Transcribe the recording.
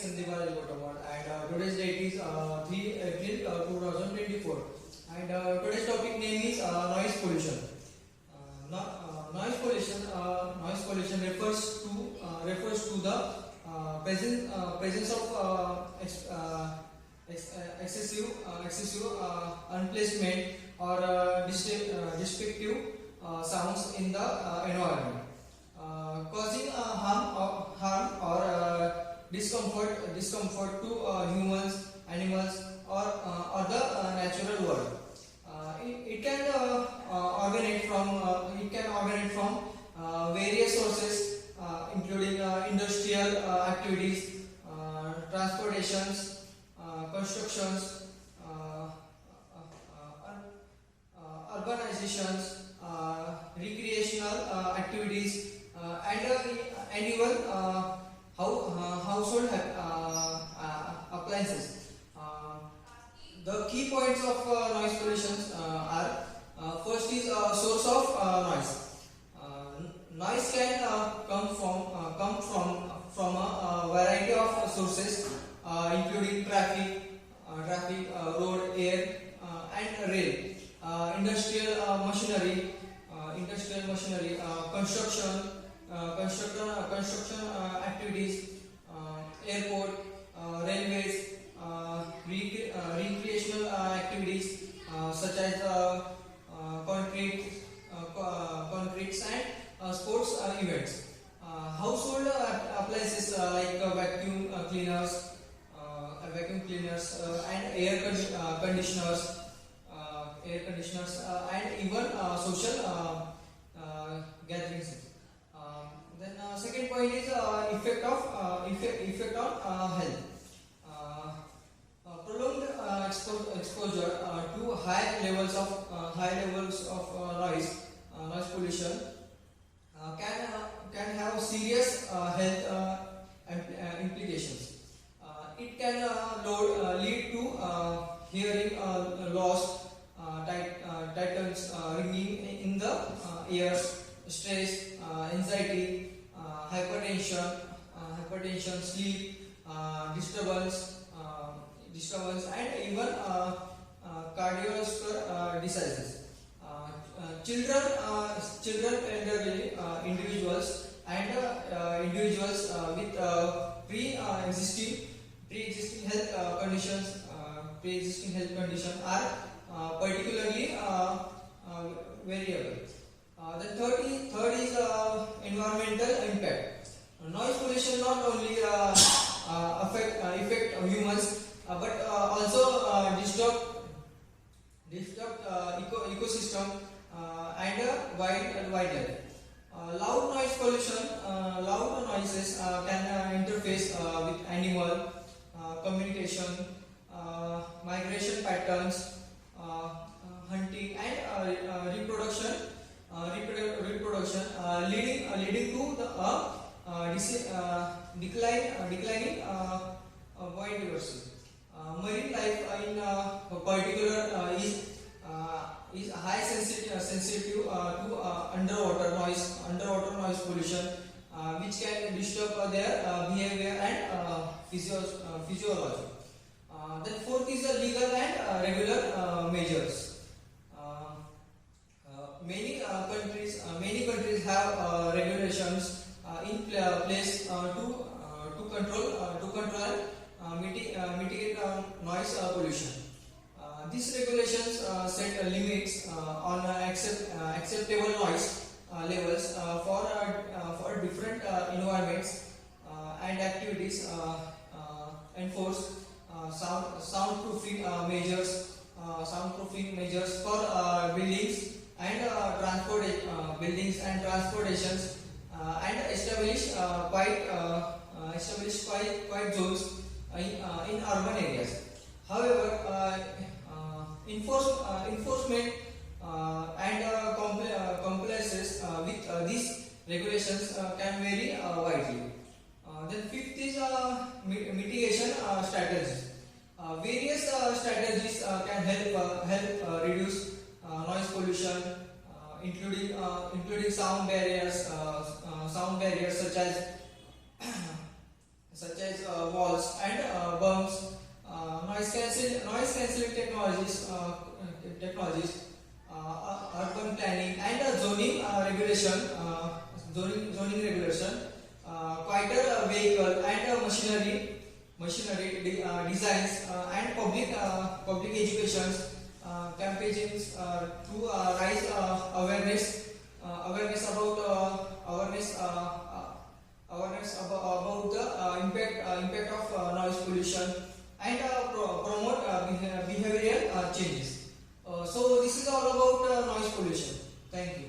Sandeep Balaji Gautamwad, and today's date is 3 April 2024, and today's topic name is noise pollution. Noise pollution refers to the presence of excessive unplacement or destructive sounds in the environment, causing harm or discomfort to humans, animals, or the natural world. It can originate from various sources, including industrial activities, transportations, constructions, urbanizations, recreational activities, and even household appliances. The key points of noise pollution are first is source of noise. Noise can come from a variety of sources, including traffic, road, air, and rail, industrial machinery, construction activities, airport, railways, recreational activities such as concretes and sports events. Household appliances like vacuum cleaners and air conditioners, and even social gatherings. Then second point is effect on health. Prolonged exposure to high levels of noise pollution can have serious health implications. It can lead to hearing loss, titans ringing in the ear, stress, anxiety, hypertension, sleep disturbance, and even cardiovascular diseases. Children, elderly individuals, and individuals with pre-existing health conditions are particularly variable. The third is environmental impact. Noise pollution not only affect humans, but also disturb ecosystem and wildlife. Loud noises can interface with animal communication, migration patterns, hunting, and reproduction, leading to the declining biodiversity. Marine life in particular is high sensitive to underwater noise pollution, which can disturb their behavior and physiology. Then fourth is the legal and regular measures. Many countries have regulations in place to control and mitigate noise pollution. These regulations set limits on acceptable noise levels for different environments and activities. Enforce soundproofing measures for buildings and transportations, and establish quiet zones in urban areas. However, enforcement and compliances with these regulations can vary widely. Then fifth is mitigation strategies. Various strategies can help reduce noise pollution, including sound barriers such as walls noise cancelling technologies, urban planning and zoning regulation, quieter vehicle and machinery designs, and public educations campaigns to raise awareness about the impact of noise pollution, and promote behavioral changes. So this is all about noise pollution. Thank you.